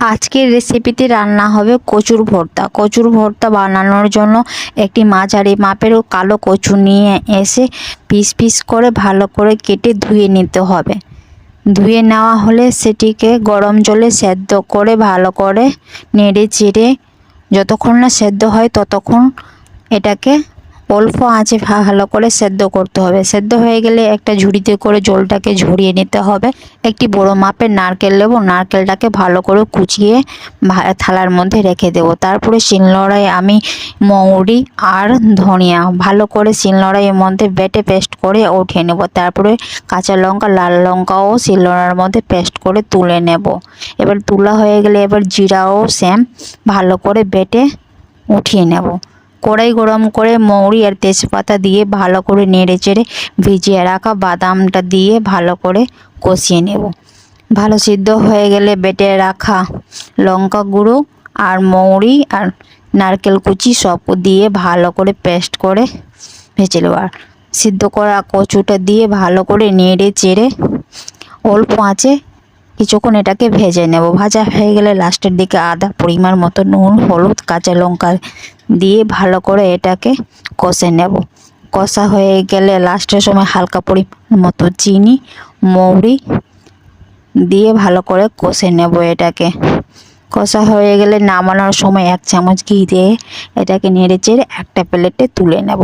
আজকের রেসিপিতে রান্না হবে কচুর ভর্তা। কচুর ভর্তা বানানোর জন্য একটি মাঝারি মাপের কালো কচু নিয়ে এসে পিস পিস করে ভালো করে কেটে ধুয়ে নিতে হবে। ধুয়ে নেওয়া হলে সেটিকে গরম জলে সেদ্ধ করে ভালো করে নেড়ে চেড়ে যতক্ষণ না সেদ্ধ হয় ততক্ষণ এটাকে অল্প আঁচে ভালো করে সেদ্ধ করতে হবে। সেদ্ধ হয়ে গেলে একটা ঝুড়িতে করে জলটাকে ঝরিয়ে নিতে হবে। একটি বড় মাপের নারকেল নেব, নারকেলটাকে ভালো করে কুচিয়ে থালার মধ্যে রেখে দেব। তারপরে শিলনোড়ায় আমি মৌরি আর ধনিয়া ভালো করে শিলনোড়াইয়ের মধ্যে বেটে পেস্ট করে উঠিয়ে নেব। তারপরে কাঁচা লঙ্কা লাল লঙ্কাও শিলনোড়ার মধ্যে পেস্ট করে তুলে নেব। এবার তুলা হয়ে গেলে এবার জিরাও সেম ভালো করে বেটে উঠিয়ে নেব। কড়াই গরম করে মৌরি আর তেজপাতা দিয়ে ভালো করে নেড়ে চেড়ে ভিজিয়ে রাখা বাদামটা দিয়ে ভালো করে কষিয়ে নেব। ভালো সিদ্ধ হয়ে গেলে বেটে রাখা লঙ্কা গুঁড়ো আর মৌরি আর নারকেল কুচি সব দিয়ে ভালো করে পেস্ট করে ভেজে নেব। আর সিদ্ধ করা কচুটা দিয়ে ভালো করে নেড়ে চেড়ে অল্প আঁচে কিছুক্ষণ এটাকে ভেজে নেব। ভাজা হয়ে গেলে লাস্টের দিকে আদা পরিমাণ মতো নুন হলুদ কাঁচা লঙ্কা দিয়ে ভালো করে এটাকে কষে নেব। কষা হয়ে গেলে লাস্টের সময় হালকা পরিমাণ মতো চিনি মৌরি দিয়ে ভালো করে কষে নেব। এটাকে কষা হয়ে গেলে নামানোর সময় 1 চামচ ঘি দিয়ে এটাকে নেড়ে চেড়ে একটা প্লেটে তুলে নেব।